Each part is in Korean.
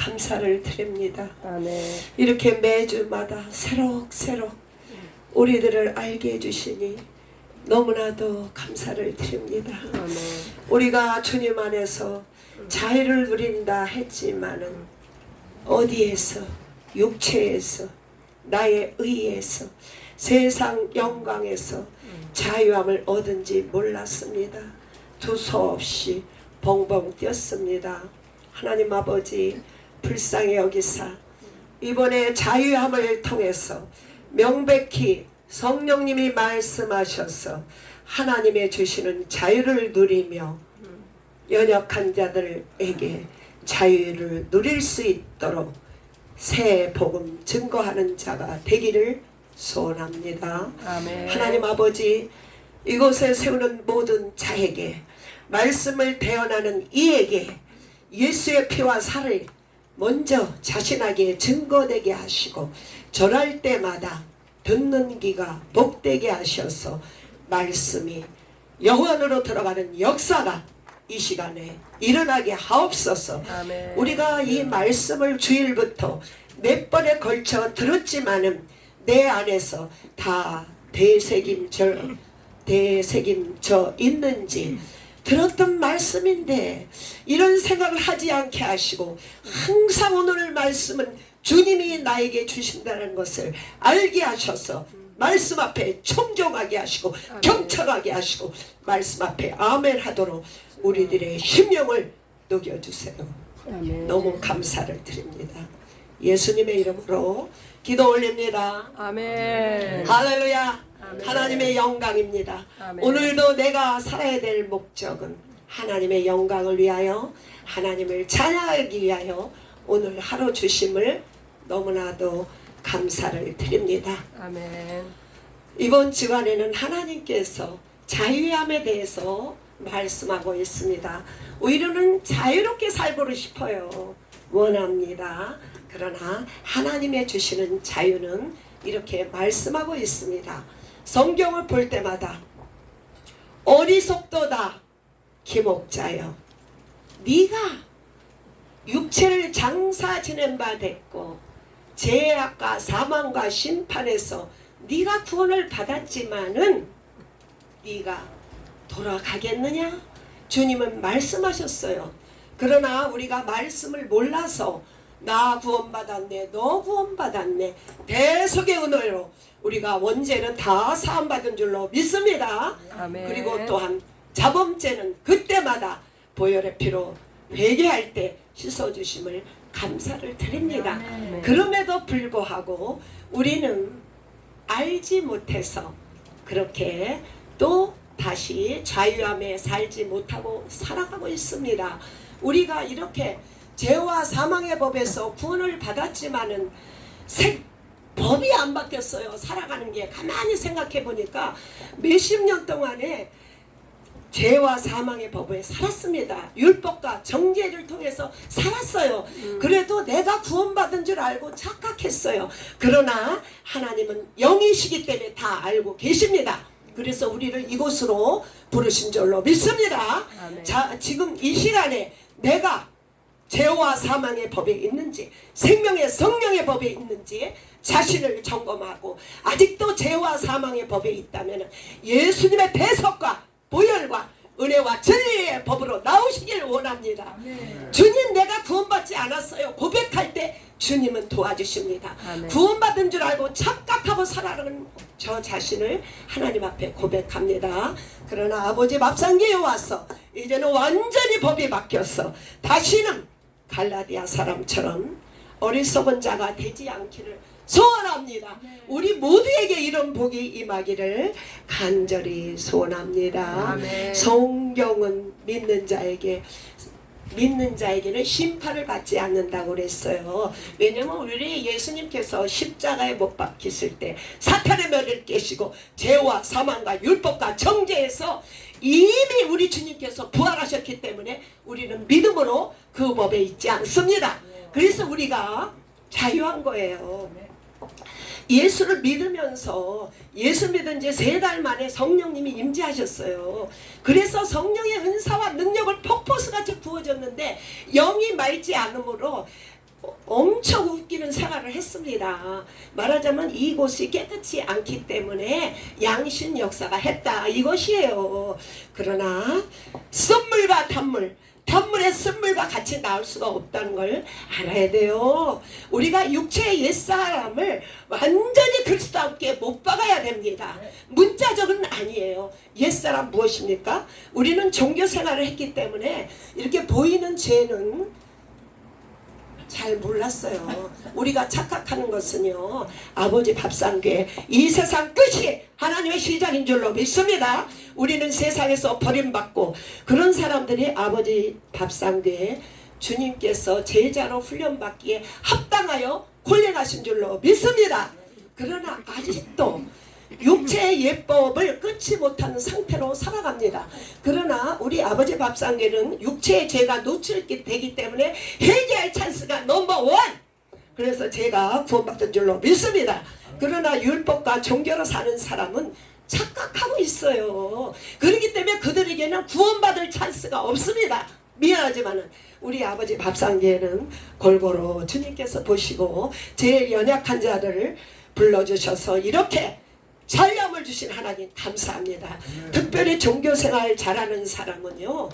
감사를 드립니다. 아멘. 이렇게 매주마다 새록새록 우리들을 알게 해주시니 너무나도 감사를 드립니다. 아멘. 우리가 주님 안에서 자유를 누린다 했지만은 어디에서, 육체에서, 나의 의에서, 세상 영광에서 자유함을 얻은지 몰랐습니다. 두서없이 벙벙 뛰었습니다. 하나님 아버지 불쌍히 여기사 이번에 자유함을 통해서 명백히 성령님이 말씀하셔서 하나님의 주시는 자유를 누리며 연약한 자들에게 자유를 누릴 수 있도록 새 복음 증거하는 자가 되기를 소원합니다. 아멘. 하나님 아버지 이곳에 세우는 모든 자에게 말씀을 대언하는 이에게 예수의 피와 살을 먼저 자신에게 증거되게 하시고 절할 때마다 듣는 귀가 복되게 하셔서 말씀이 영원으로 들어가는 역사가 이 시간에 일어나게 하옵소서. 아멘. 우리가 이 말씀을 주일부터 몇 번에 걸쳐 들었지만은 내 안에서 다 되새김져 있는지 들었던 말씀인데 이런 생각을 하지 않게 하시고 항상 오늘 말씀은 주님이 나에게 주신다는 것을 알게 하셔서 말씀 앞에 청종하게 하시고 경청하게 하시고 말씀 앞에 아멘 하도록 우리들의 심령을 녹여주세요. 아멘. 너무 감사를 드립니다. 예수님의 이름으로 기도 올립니다. 아멘. 할렐루야. 아멘. 하나님의 영광입니다. 아멘. 오늘도 내가 살아야 될 목적은 하나님의 영광을 위하여 하나님을 찬양하기 위하여 오늘 하루 주심을 너무나도 감사를 드립니다. 아멘. 이번 주간에는 하나님께서 자유함에 대해서 말씀하고 있습니다. 우리는 자유롭게 살고 싶어요. 원합니다. 그러나 하나님의 주시는 자유는 이렇게 말씀하고 있습니다. 성경을 볼 때마다 어리석도다 기목자여 네가 육체를 장사 지낸 바 됐고 죄악과 사망과 심판에서 네가 구원을 받았지만은 네가 돌아가겠느냐? 주님은 말씀하셨어요. 그러나 우리가 말씀을 몰라서 나 구원받았네, 너 구원받았네, 대속의 은혜로 우리가 원죄는 다 사함받은 줄로 믿습니다. 아멘. 그리고 또한 자범죄는 그때마다 보혈의 피로 회개할 때 씻어주심을 감사를 드립니다. 아멘. 그럼에도 불구하고 우리는 알지 못해서 그렇게 또 다시 자유함에 살지 못하고 살아가고 있습니다. 우리가 이렇게 죄와 사망의 법에서 구원을 받았지만은 법이 안 바뀌었어요. 살아가는 게 가만히 생각해 보니까 몇십 년 동안에 죄와 사망의 법에 살았습니다. 율법과 정죄를 통해서 살았어요. 그래도 내가 구원받은 줄 알고 착각했어요. 그러나 하나님은 영이시기 때문에 다 알고 계십니다. 그래서 우리를 이곳으로 부르신 줄로 믿습니다. 아멘. 자, 지금 이 시간에 내가 죄와 사망의 법에 있는지 생명의 성령의 법에 있는지 자신을 점검하고 아직도 죄와 사망의 법에 있다면 예수님의 대속과 보혈과 은혜와 진리의 법으로 나오시길 원합니다. 아멘. 주님 내가 구원받지 않았어요. 고백할 때 주님은 도와주십니다. 아멘. 구원받은 줄 알고 착각하고 살아가는 저 자신을 하나님 앞에 고백합니다. 그러나 아버지 밥상기에 와서 이제는 완전히 법이 바뀌었어. 다시는 갈라디아 사람처럼 어리석은 자가 되지 않기를 소원합니다. 우리 모두에게 이런 복이 임하기를 간절히 소원합니다. 아멘. 성경은 믿는 자에게는 심판을 받지 않는다고 그랬어요. 왜냐면 우리 예수님께서 십자가에 못 박히실 때 사탄의 멸을 깨시고 죄와 사망과 율법과 정죄에서 이미 우리 주님께서 부활하셨기 때문에 우리는 믿음으로 그 법에 있지 않습니다. 그래서 우리가 자유한 거예요. 예수를 믿으면서 예수 믿은 지 3달 만에 성령님이 임재하셨어요. 그래서 성령의 은사와 능력을 폭포수같이 부어줬는데 영이 맑지 않으므로 엄청 웃기는 생활을 했습니다. 말하자면 이곳이 깨끗이 않기 때문에 양신 역사가 했다 이것이에요. 그러나 쓴물과 단물의 쓴물과 같이 나올 수가 없다는 걸 알아야 돼요. 우리가 육체의 옛사람을 완전히 그리스도와 함께 못 박아야 됩니다. 문자적은 아니에요. 옛사람 무엇입니까? 우리는 종교 생활을 했기 때문에 이렇게 보이는 죄는 잘 몰랐어요. 우리가 착각하는 것은요, 아버지 밥상교회 이 세상 끝이 하나님의 시작인 줄로 믿습니다. 우리는 세상에서 버림받고 그런 사람들이 아버지 밥상교회 주님께서 제자로 훈련받기에 합당하여 콜링하신 줄로 믿습니다. 그러나 아직도 육체의 예법을 끊지 못하는 상태로 살아갑니다. 그러나 우리 아버지 밥상교회는 육체의 죄가 노출되기 때문에 회개할 찬스가 넘버원. 그래서 제가 구원받은 줄로 믿습니다. 그러나 율법과 종교로 사는 사람은 착각하고 있어요. 그렇기 때문에 그들에게는 구원받을 찬스가 없습니다. 미안하지만은 우리 아버지 밥상교회는 골고루 주님께서 보시고 제일 연약한 자들을 불러주셔서 이렇게 살림을 주신 하나님 감사합니다. 특별히 종교생활 잘하는 사람은요,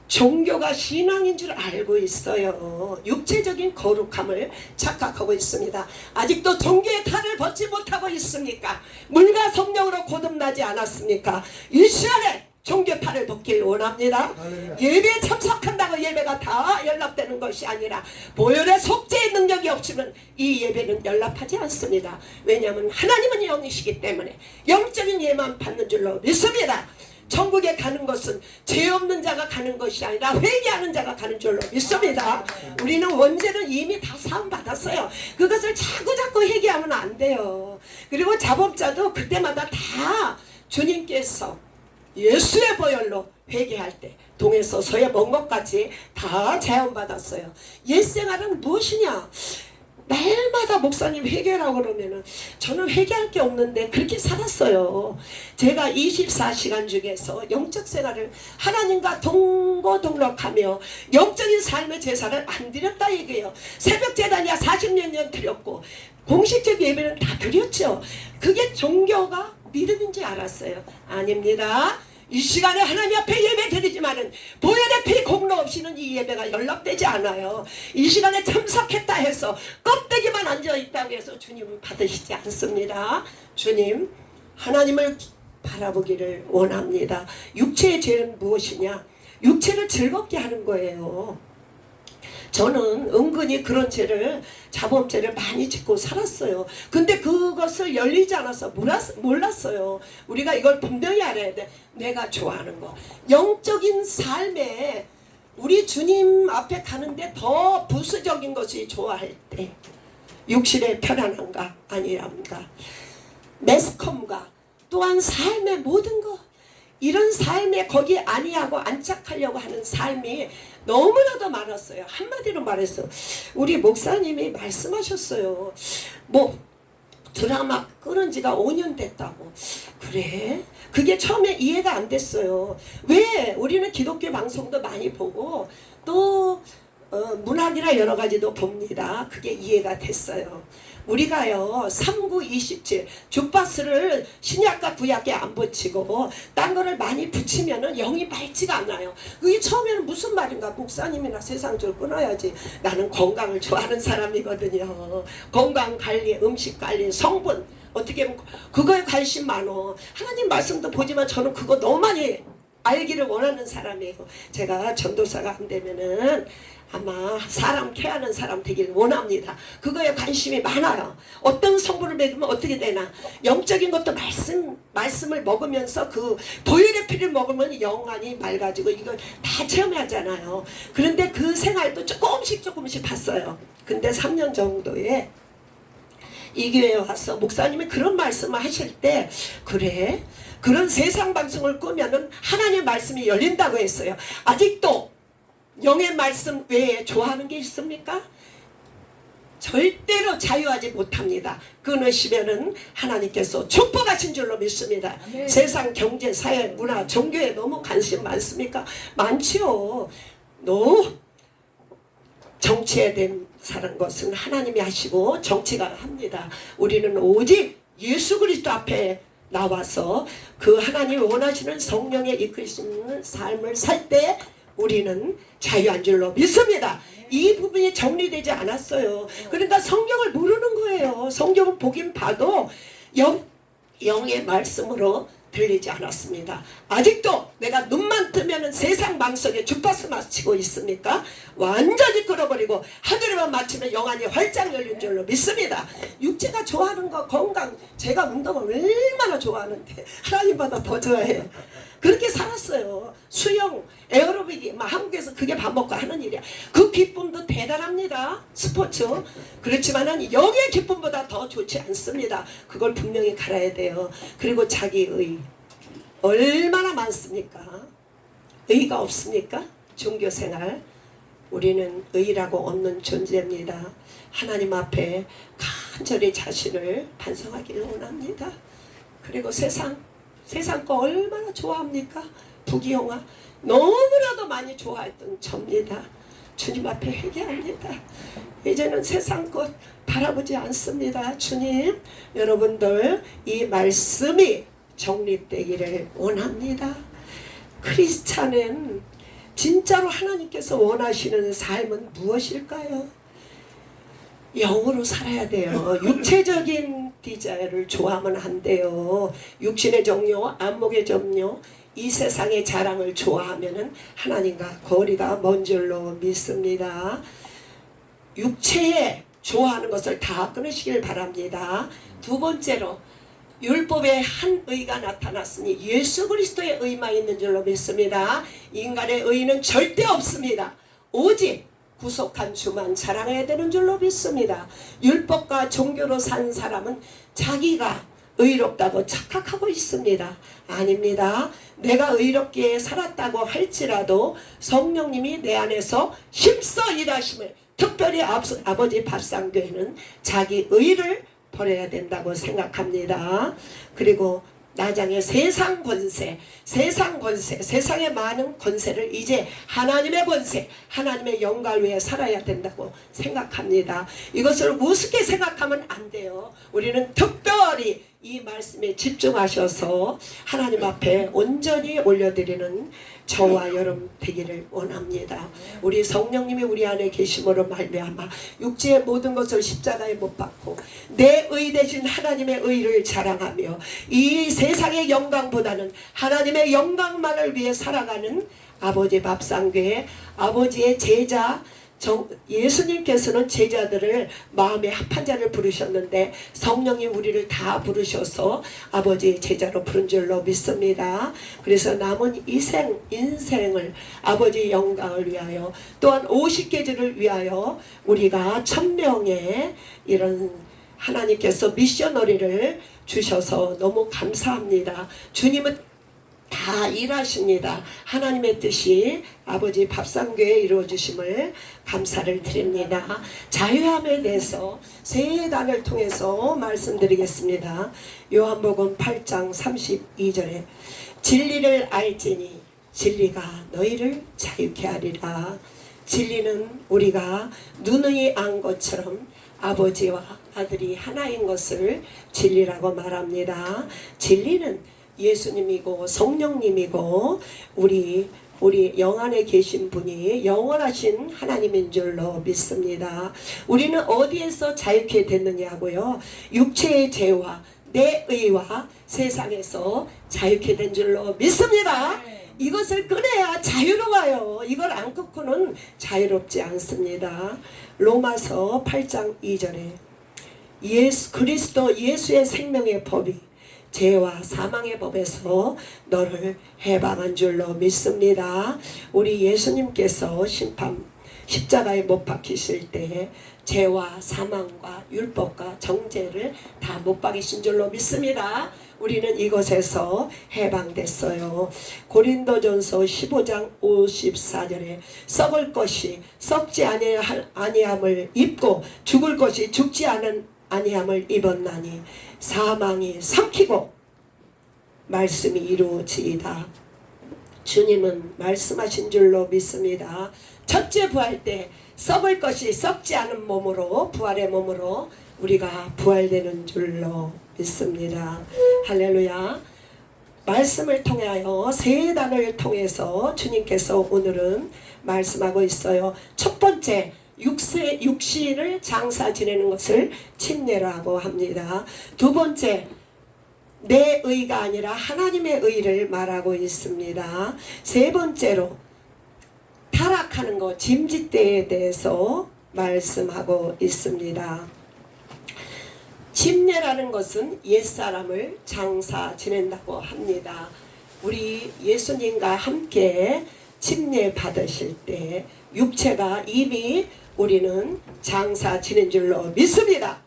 종교가 신앙인 줄 알고 있어요. 육체적인 거룩함을 착각하고 있습니다. 아직도 종교의 탈을 벗지 못하고 있습니까? 물과 성령으로 거듭나지 않았습니까? 이 시간에 종교 탈을 벗길 원합니다. 예배에 참석한다고 예배가 다 연락되는 것이 아니라 보혈의 속죄의 능력이 없으면 이 예배는 연락하지 않습니다. 왜냐하면 하나님은 영이시기 때문에 영적인 예만 받는 줄로 믿습니다. 천국에 가는 것은 죄 없는 자가 가는 것이 아니라 회개하는 자가 가는 줄로 믿습니다. 우리는 원죄는 이미 다 사함 받았어요. 그것을 자꾸 회개하면 안 돼요. 그리고 자범자도 그때마다 다 주님께서 예수의 보혈로 회개할 때 동에서 서에 먼 것까지 다 제한받았어요. 옛생활은 무엇이냐? 날마다 목사님 회개라고 그러면은 저는 회개할 게 없는데 그렇게 살았어요. 제가 24시간 중에서 영적 생활을 하나님과 동거동락하며 영적인 삶의 제사를 안 드렸다 얘기해요. 새벽 제단이야 40몇 년 드렸고 공식적 예배는 다 드렸죠. 그게 종교가 믿음인지 알았어요. 아닙니다. 이 시간에 하나님 앞에 예배 드리지만은 보혈의 피 공로 없이는 이 예배가 연락되지 않아요. 이 시간에 참석했다 해서 껍데기만 앉아있다고 해서 주님은 받으시지 않습니다. 주님 하나님을 바라보기를 원합니다. 육체의 죄는 무엇이냐? 육체를 즐겁게 하는 거예요. 저는 은근히 그런 죄를 자범죄를 많이 짓고 살았어요. 근데 그것을 열리지 않아서 몰랐어요. 우리가 이걸 분명히 알아야 돼. 내가 좋아하는 거 영적인 삶에 우리 주님 앞에 가는데 더 부수적인 것이 좋아할 때 육신의 편안함과 아니함과 매스컴과 또한 삶의 모든 것 이런 삶에 거기 아니하고 안착하려고 하는 삶이 너무나도 많았어요. 한마디로 말해서 우리 목사님이 말씀하셨어요. 뭐 드라마 끊은 지가 5년 됐다고. 그래? 그게 처음에 이해가 안 됐어요. 왜? 우리는 기독교 방송도 많이 보고 또 문학이나 여러 가지도 봅니다. 그게 이해가 됐어요. 우리가요 3927 주파수를 신약과 구약에 안 붙이고 딴 거를 많이 붙이면은 영이 맑지가 않아요. 그게 처음에는 무슨 말인가? 목사님이나 세상줄 끊어야지. 나는 건강을 좋아하는 사람이거든요. 건강관리, 음식관리, 성분 어떻게 하면 그거에 관심 많어. 하나님 말씀도 보지만 저는 그거 너무 많이 알기를 원하는 사람이에요. 제가 전도사가 안 되면은 아마 사람 케어하는 사람 되길 원합니다. 그거에 관심이 많아요. 어떤 성분을 먹으면 어떻게 되나. 영적인 것도 말씀을 먹으면서 그 보혈의 피를 먹으면 영안이 맑아지고 이걸 다 체험하잖아요. 그런데 그 생활도 조금씩 봤어요. 근데 3년 정도에 이 교회에 와서 목사님이 그런 말씀을 하실 때 그래? 그런 세상 방송을 끄면은 하나님의 말씀이 열린다고 했어요. 아직도 영의 말씀 외에 좋아하는 게 있습니까? 절대로 자유하지 못합니다. 끊으시면은 하나님께서 축복하신 줄로 믿습니다. 네. 세상 경제, 사회, 문화, 종교에 너무 관심 많습니까? 많지요. 정치에 대한 사는 것은 하나님이 하시고 정치가 합니다. 우리는 오직 예수 그리스도 앞에 나와서 그 하나님이 원하시는 성령의 이끄시는 삶을 살 때 우리는 자유한 줄로 믿습니다. 이 부분이 정리되지 않았어요. 그러니까 성경을 모르는 거예요. 성경을 보긴 봐도 영의 말씀으로 들리지 않았습니다. 아직도 내가 눈만 뜨면 세상 망석에 주파수 맞추고 있습니까? 완전히 끌어버리고 하늘에만 맞추면 영안이 활짝 열린 줄로 믿습니다. 육체가 좋아하는 거 건강, 제가 운동을 얼마나 좋아하는데 하나님보다 더 좋아해요. 그렇게 살았어요. 수영, 에어로빅이 막 한국에서 그게 밥 먹고 하는 일이야. 그 기쁨도 대단합니다. 스포츠. 그렇지만은 영의 기쁨보다 더 좋지 않습니다. 그걸 분명히 갈아야 돼요. 그리고 자기의 얼마나 많습니까? 의가 없습니까? 종교생활. 우리는 의라고 없는 존재입니다. 하나님 앞에 간절히 자신을 반성하기를 원합니다. 그리고 세상 거 얼마나 좋아합니까? 부귀영화 너무나도 많이 좋아했던 접니다. 주님 앞에 회개합니다. 이제는 세상 것 바라보지 않습니다. 주님, 여러분들 이 말씀이 정립되기를 원합니다. 크리스찬은 진짜로 하나님께서 원하시는 삶은 무엇일까요? 영으로 살아야 돼요. 육체적인 디자인을 좋아하면 안 돼요. 육신의 정욕, 안목의 정욕, 이 세상의 자랑을 좋아하면은 하나님과 거리가 먼 줄로 믿습니다. 육체에 좋아하는 것을 다 끊으시길 바랍니다. 두 번째로 율법의 한 의가 나타났으니 예수 그리스도의 의만 있는 줄로 믿습니다. 인간의 의는 절대 없습니다. 오직 구속한 주만 자랑해야 되는 줄로 믿습니다. 율법과 종교로 산 사람은 자기가 의롭다고 착각하고 있습니다. 아닙니다. 내가 의롭게 살았다고 할지라도 성령님이 내 안에서 힘써 일하심을, 특별히 아버지 밥상교회는 자기 의를 버려야 된다고 생각합니다. 그리고 나장의 세상 권세, 세상의 많은 권세를 이제 하나님의 권세, 하나님의 영광을 위해 살아야 된다고 생각합니다. 이것을 우습게 생각하면 안 돼요. 우리는 특별히 이 말씀에 집중하셔서 하나님 앞에 온전히 올려드리는 저와 여러분 되기를 원합니다. 우리 성령님이 우리 안에 계심으로 말미암아 육체의 모든 것을 십자가에 못 박고 내 의 대신 하나님의 의를 자랑하며 이 세상의 영광보다는 하나님의 영광만을 위해 살아가는 아버지 밥상교회 아버지의 제자 예수님께서는 제자들을 마음의 합한 자를 부르셨는데 성령이 우리를 다 부르셔서 아버지의 제자로 부른 줄로 믿습니다. 그래서 남은 인생을 아버지의 영광을 위하여 또한 50계주를 위하여 우리가 1000명의 이런 하나님께서 미셔너리를 주셔서 너무 감사합니다. 주님은 다 일하십니다. 하나님의 뜻이 아버지 밥상교회에 이루어주심을 감사를 드립니다. 자유함에 대해서 세 단을 통해서 말씀드리겠습니다. 요한복음 8장 32절에 진리를 알지니 진리가 너희를 자유케 하리라. 진리는 우리가 누누이 안 것처럼 아버지와 아들이 하나인 것을 진리라고 말합니다. 진리는 예수님이고 성령님이고 우리 영안에 계신 분이 영원하신 하나님인 줄로 믿습니다. 우리는 어디에서 자유케 됐느냐고요? 육체의 죄와 내 의와 세상에서 자유케 된 줄로 믿습니다. 이것을 끊어야 자유로워요. 이걸 안 끊고는 자유롭지 않습니다. 로마서 8장 2절에 그리스도 예수의 생명의 법이 죄와 사망의 법에서 너를 해방한 줄로 믿습니다. 우리 예수님께서 십자가에 못 박히실 때 죄와 사망과 율법과 정죄를 다 못 박이신 줄로 믿습니다. 우리는 이것에서 해방됐어요. 고린도전서 15장 54절에 썩을 것이 썩지 아니함을 입고 죽을 것이 죽지 아니함을 입었나니 사망이 삼키고 말씀이 이루어지이다. 주님은 말씀하신 줄로 믿습니다. 첫째 부활 때 썩을 것이 썩지 않은 몸으로 부활의 몸으로 우리가 부활되는 줄로 믿습니다. 할렐루야. 말씀을 통하여 세 단어를 통해서 주님께서 오늘은 말씀하고 있어요. 첫 번째, 육신을 장사 지내는 것을 침례라고 합니다. 두 번째, 내 의가 아니라 하나님의 의를 말하고 있습니다. 세 번째로 타락하는 것, 짐짓대에 대해서 말씀하고 있습니다. 침례라는 것은 옛사람을 장사 지낸다고 합니다. 우리 예수님과 함께 침례 받으실 때 육체가 이미 우리는 장사 지낸 줄로 믿습니다.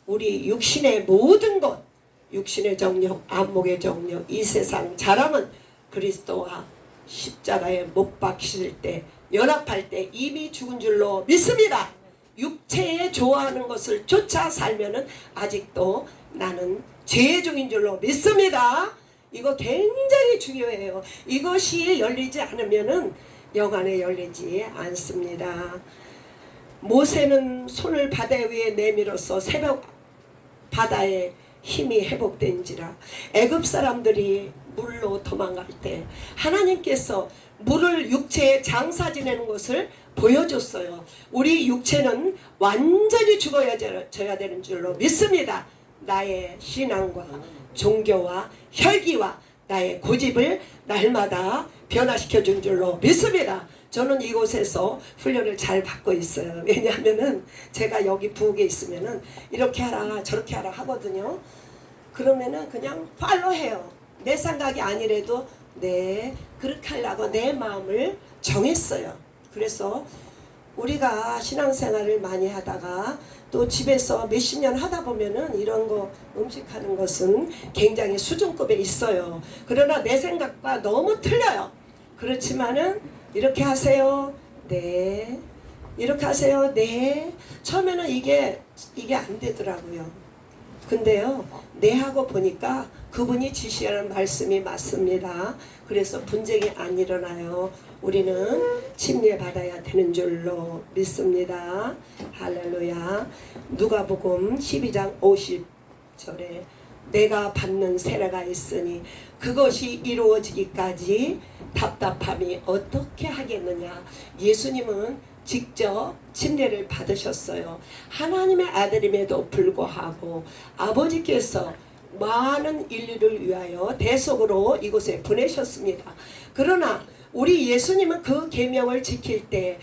우리 육신의 모든 것, 육신의 정욕, 안목의 정욕, 이 세상 자랑은 그리스도와 십자가에 못 박히실 때, 연합할 때 이미 죽은 줄로 믿습니다. 육체에 좋아하는 것을 쫓아 살면은 아직도 나는 죄 중인 줄로 믿습니다. 이거 굉장히 중요해요. 이것이 열리지 않으면은 영안에 열리지 않습니다. 모세는 손을 바다 위에 내밀어서 새벽 바다에 힘이 회복된지라. 애굽 사람들이 물로 도망갈 때 하나님께서 물을 육체에 장사 지내는 것을 보여줬어요. 우리 육체는 완전히 죽어야 되는 줄로 믿습니다. 나의 신앙과 종교와 혈기와 나의 고집을 날마다 변화시켜 준 줄로 믿습니다. 저는 이곳에서 훈련을 잘 받고 있어요. 왜냐하면은 제가 여기 부엌에 있으면은 이렇게 하라 저렇게 하라 하거든요. 그러면은 그냥 팔로해요. 내 생각이 아니래도 네 그렇게 하려고 내 마음을 정했어요. 그래서 우리가 신앙생활을 많이 하다가 또 집에서 몇십 년 하다 보면은 이런 거 음식하는 것은 굉장히 수준급에 있어요. 그러나 내 생각과 너무 틀려요. 그렇지만은 이렇게 하세요. 네. 이렇게 하세요. 네. 처음에는 이게 안 되더라고요. 근데요, 네 하고 보니까 그분이 지시하는 말씀이 맞습니다. 그래서 분쟁이 안 일어나요. 우리는 침례 받아야 되는 줄로 믿습니다. 할렐루야. 누가복음 12장 50절에 내가 받는 세례가 있으니 그것이 이루어지기까지 답답함이 어떻게 하겠느냐. 예수님은 직접 침례를 받으셨어요. 하나님의 아들임에도 불구하고 아버지께서 많은 인류를 위하여 대속으로 이곳에 보내셨습니다. 그러나 우리 예수님은 그 계명을 지킬 때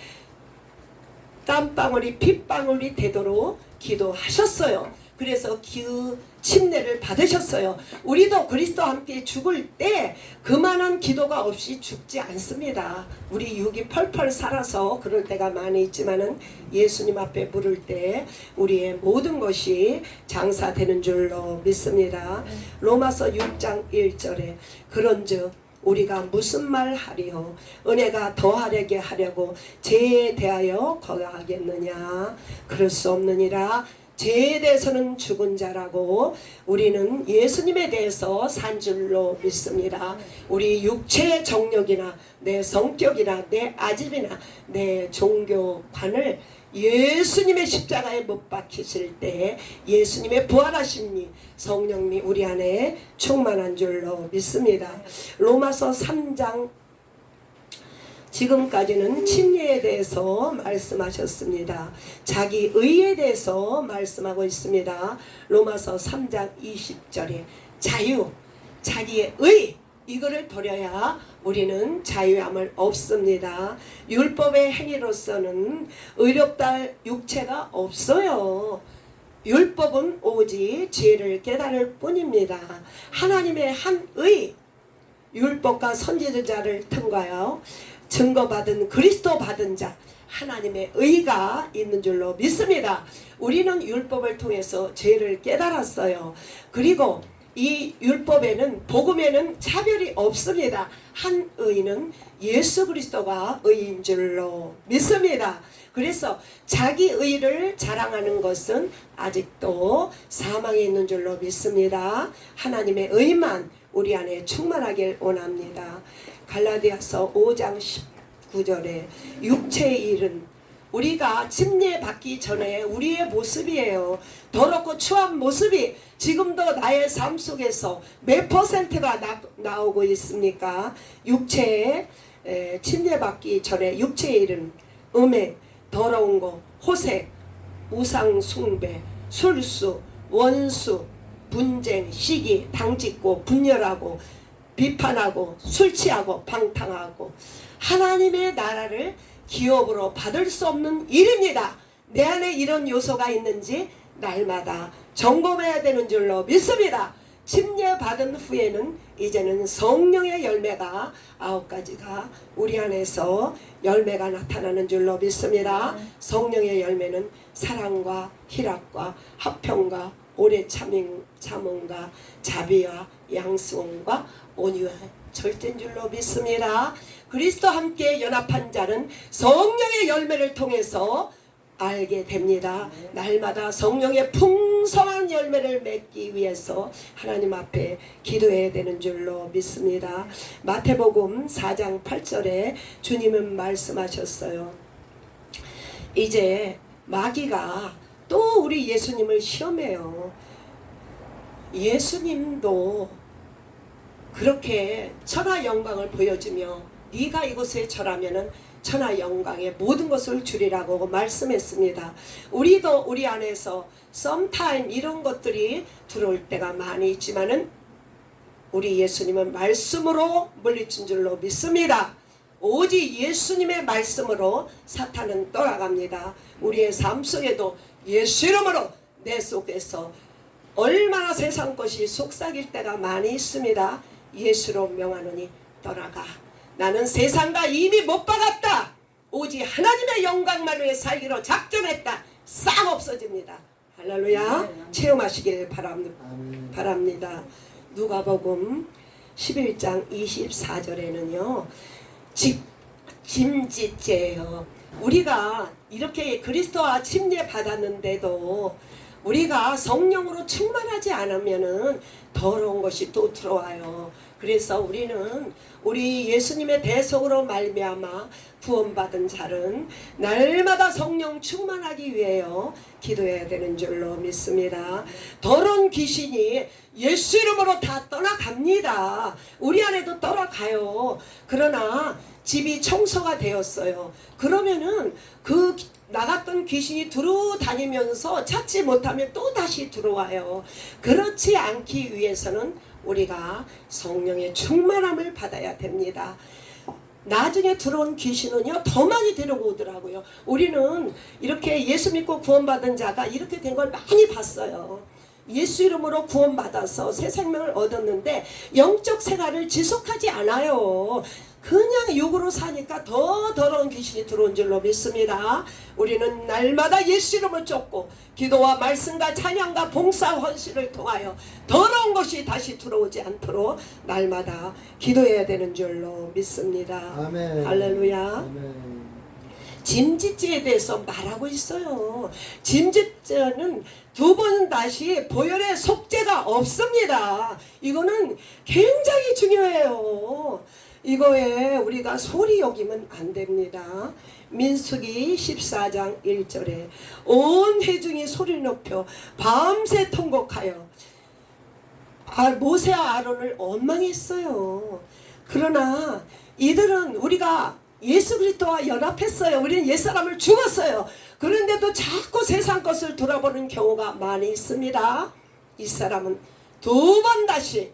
땀방울이 핏방울이 되도록 기도하셨어요. 그래서 그 침례를 받으셨어요. 우리도 그리스도와 함께 죽을 때 그만한 기도가 없이 죽지 않습니다. 우리 육이 펄펄 살아서 그럴 때가 많이 있지만은 예수님 앞에 물을 때 우리의 모든 것이 장사되는 줄로 믿습니다. 로마서 6장 1절에 그런즉 우리가 무슨 말 하리요 은혜가 더하게 하려고 죄에 대하여 거하겠느냐. 그럴 수 없느니라. 죄에 대해서는 죽은 자라고 우리는 예수님에 대해서 산 줄로 믿습니다. 우리 육체의 정욕이나 내 성격이나 내 아집이나 내 종교관을 예수님의 십자가에 못 박히실 때 예수님의 부활하심이 성령이 우리 안에 충만한 줄로 믿습니다. 로마서 3장 지금까지는 침례에 대해서 말씀하셨습니다. 자기 의에 대해서 말씀하고 있습니다. 로마서 3장 20절에 자유, 자기의 의 이거를 버려야 우리는 자유함을 얻습니다. 율법의 행위로서는 의롭다 육체가 없어요. 율법은 오직 죄를 깨달을 뿐입니다. 하나님의 한 의, 율법과 선지자를 통과하여 증거받은 그리스도 받은 자 하나님의 의가 있는 줄로 믿습니다. 우리는 율법을 통해서 죄를 깨달았어요. 그리고 이 율법에는 복음에는 차별이 없습니다. 한 의는 예수 그리스도가 의인 줄로 믿습니다. 그래서 자기 의를 자랑하는 것은 아직도 사망에 있는 줄로 믿습니다. 하나님의 의만 우리 안에 충만하길 원합니다. 갈라디아서 5장 19절에 육체의 일은 우리가 침례받기 전에 우리의 모습이에요. 더럽고 추한 모습이 지금도 나의 삶 속에서 몇 퍼센트가 나오고 있습니까? 육체에 침례받기 전에 육체의 일은 음해, 더러운 거, 호색, 우상 숭배, 술수, 원수, 분쟁, 시기, 당짓고 분열하고 비판하고 술 취하고 방탕하고 하나님의 나라를 기업으로 받을 수 없는 일입니다. 내 안에 이런 요소가 있는지 날마다 점검해야 되는 줄로 믿습니다. 침례받은 후에는 이제는 성령의 열매가 9가지가 우리 안에서 열매가 나타나는 줄로 믿습니다. 성령의 열매는 사랑과 희락과 화평과 오래 참음과 자비와 양수원과 온유와 절제인 줄로 믿습니다. 그리스도와 함께 연합한 자는 성령의 열매를 통해서 알게 됩니다. 날마다 성령의 풍성한 열매를 맺기 위해서 하나님 앞에 기도해야 되는 줄로 믿습니다. 마태복음 4장 8절에 주님은 말씀하셨어요. 이제 마귀가 또 우리 예수님을 시험해요. 예수님도 그렇게 천하 영광을 보여주며 네가 이곳에 절하면은 천하 영광의 모든 것을 주리라고 말씀했습니다. 우리도 우리 안에서 sometime 이런 것들이 들어올 때가 많이 있지만은 우리 예수님은 말씀으로 물리친 줄로 믿습니다. 오직 예수님의 말씀으로 사탄은 떠나갑니다. 우리의 삶 속에도 예수 이름으로 내 속에서 얼마나 세상 것이 속삭일 때가 많이 있습니다. 예수로 명하노니 떠나가. 나는 세상과 이미 못 박았다. 오직 하나님의 영광만을 위해 살기로 작정했다. 싹 없어집니다. 할렐루야. 체험하시길 바랍니다. 누가복음 11장 24절에는요. 짐짓죄예요. 우리가 이렇게 그리스도와 침례 받았는데도 우리가 성령으로 충만하지 않으면은 더러운 것이 또 들어와요. 그래서 우리는 우리 예수님의 대속으로 말미암아 구원받은 자는 날마다 성령 충만하기 위하여 기도해야 되는 줄로 믿습니다. 더러운 귀신이 예수 이름으로 다 떠나갑니다. 우리 안에도 떠나가요. 그러나 집이 청소가 되었어요. 그러면은 그 나갔던 귀신이 들어다니면서 찾지 못하면 또 다시 들어와요. 그렇지 않기 위해서는 우리가 성령의 충만함을 받아야 됩니다. 나중에 들어온 귀신은요 더 많이 데려오더라고요. 우리는 이렇게 예수 믿고 구원받은 자가 이렇게 된 걸 많이 봤어요. 예수 이름으로 구원받아서 새 생명을 얻었는데 영적 생활을 지속하지 않아요. 그냥 육으로 사니까 더 더러운 귀신이 들어온 줄로 믿습니다. 우리는 날마다 예수 이름을 쫓고 기도와 말씀과 찬양과 봉사 헌신을 통하여 더러운 것이 다시 들어오지 않도록 날마다 기도해야 되는 줄로 믿습니다. 아멘. 할렐루야. 아멘. 짐짓죄에 대해서 말하고 있어요. 짐짓죄는 두 번 다시 보혈의 속죄가 없습니다. 이거는 굉장히 중요해요. 이거에 우리가 소리 여기면 안 됩니다. 민수기 14장 1절에 온 회중이 소리 높여 밤새 통곡하여 모세와 아론을 원망했어요. 그러나 이들은 우리가 예수 그리스도와 연합했어요. 우리는 옛사람을 죽었어요. 그런데도 자꾸 세상 것을 돌아보는 경우가 많이 있습니다. 이 사람은 두 번 다시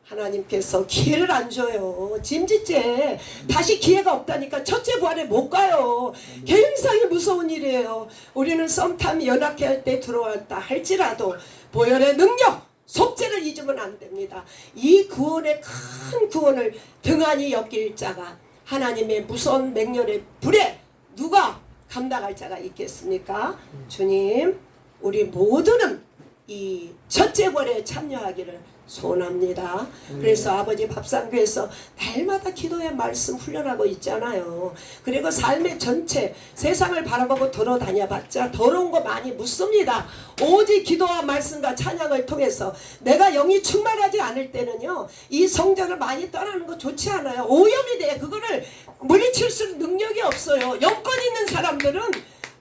하나님께서 기회를 안 줘요. 짐짓죄 다시 기회가 없다니까 첫째 부활에 못 가요. 굉장히 무서운 일이에요. 우리는 썸탐 연합회 할 때 들어왔다 할지라도 보혈의 능력 속죄를 잊으면 안 됩니다. 이 구원의 큰 구원을 등한히 여길 자가 하나님의 무서운 맹렬의 불에 누가 감당할 자가 있겠습니까? 주님, 우리 모두는 이 첫째 부활에 참여하기를 소원합니다. 그래서 아버지 밥상교에서 날마다 기도의 말씀 훈련하고 있잖아요. 그리고 삶의 전체 세상을 바라보고 돌아다녀봤자 더러운 거 많이 묻습니다. 오직 기도와 말씀과 찬양을 통해서 내가 영이 충만하지 않을 때는요 이 성전을 많이 떠나는 거 좋지 않아요. 오염이 돼. 그거를 물리칠 수 있는 능력이 없어요. 영권 있는 사람들은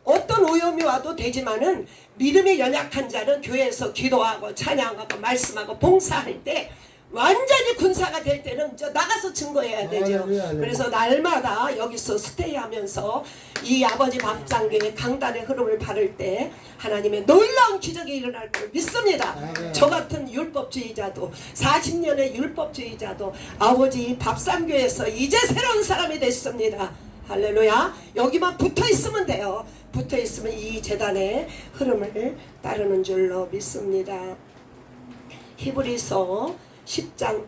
어떤 오염이 와도 되지만은 믿음이 연약한 자는 교회에서 기도하고 찬양하고 말씀하고 봉사할 때 완전히 군사가 될 때는 저 나가서 증거해야 되죠. 그래서 날마다 여기서 스테이하면서 이 아버지 밥상교회 강단의 흐름을 바를 때 하나님의 놀라운 기적이 일어날 걸 믿습니다. 저 같은 율법주의자도 40년의 율법주의자도 아버지 밥상교회에서 이제 새로운 사람이 됐습니다. 할렐루야. 여기만 붙어 있으면 돼요. 붙어 있으면 이 재단의 흐름을 따르는 줄로 믿습니다. 히브리서 10장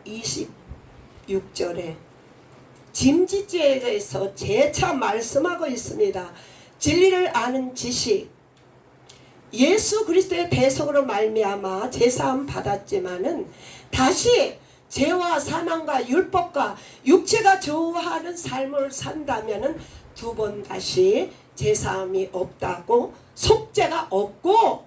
26절에 짐짓죄에 대해서 재차 말씀하고 있습니다. 진리를 아는 지식, 예수 그리스도의 대속으로 말미암아 제사함 받았지만은 다시 죄와 사망과 율법과 육체가 좋아하는 삶을 산다면은 두 번 다시 제사함이 없다고, 속죄가 없고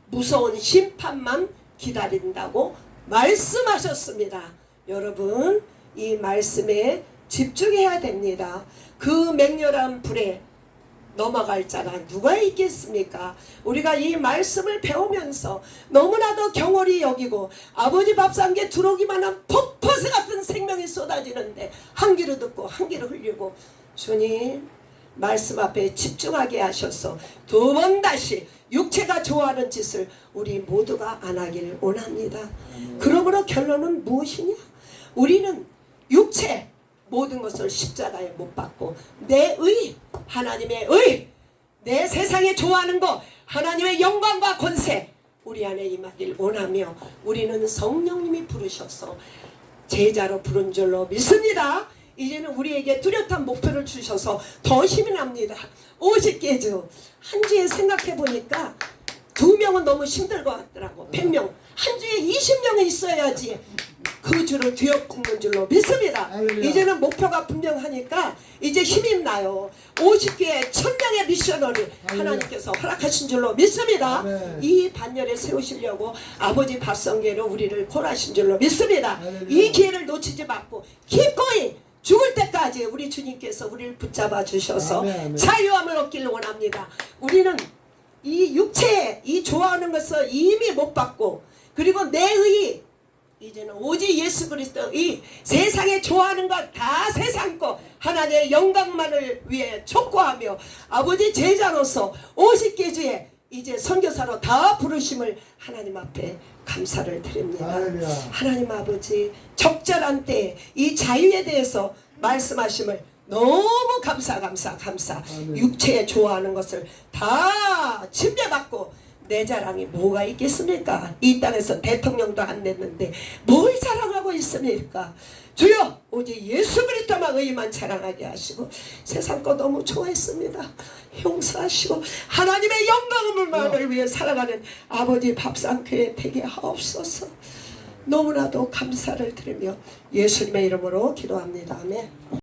무서운 심판만 기다린다고 말씀하셨습니다. 여러분, 이 말씀에 집중해야 됩니다. 그 맹렬한 불에 넘어갈 자가 누가 있겠습니까? 우리가 이 말씀을 배우면서 너무나도 경홀히 여기고 아버지 밥상에 들어오기만 한 폭포수 같은 생명이 쏟아지는데 한 귀로 듣고 한 귀로 흘리고, 주님 말씀 앞에 집중하게 하셔서 두 번 다시 육체가 좋아하는 짓을 우리 모두가 안 하기를 원합니다. 그러므로 결론은 무엇이냐? 우리는 육체 모든 것을 십자가에 못 박고 내 의, 하나님의 의, 내 세상에 좋아하는 것, 하나님의 영광과 권세 우리 안에 임하길 원하며, 우리는 성령님이 부르셔서 제자로 부른 줄로 믿습니다. 이제는 우리에게 뚜렷한 목표를 주셔서 더 힘이 납니다. 50개주 한 주에 생각해 보니까 2명은 너무 힘들 것 같더라고. 100명 한 주에 20명이 있어야지 그 주를 뒤엎는 줄로 믿습니다. 이제는 목표가 분명하니까 이제 힘이 나요. 50개의 1000명의 미셔너리 하나님께서 허락하신 줄로 믿습니다. 이 반열에 세우시려고 아버지 밥성계로 우리를 콜하신 줄로 믿습니다. 이 기회를 놓치지 말고 기꺼이 죽을 때까지 우리 주님께서 우리를 붙잡아 주셔서 자유함을 얻기를 원합니다. 우리는 이 육체에 이 좋아하는 것을 이미 못 받고, 그리고 내 의, 이제는 오직 예수 그리스도, 이 세상에 좋아하는 것 다 세상 것 하나님의 영광만을 위해 촉구하며 아버지 제자로서 50개 주에 이제 선교사로 다 부르심을 하나님 앞에 감사를 드립니다. 하나님 아버지, 적절한 때에 이 자유에 대해서 말씀하심을 너무 감사. 육체에 좋아하는 것을 다 침례받고 내 자랑이 뭐가 있겠습니까? 이 땅에서 대통령도 안 됐는데 뭘 자랑하고 있습니까? 주여, 오직 예수 그리스도만 의만 자랑하게 하시고, 세상 거 너무 좋아했습니다. 용서하시고 하나님의 영광만을 위해 살아가는 아버지 밥상교회 되게 하옵소서. 너무나도 감사를 드리며 예수님의 이름으로 기도합니다. 아멘.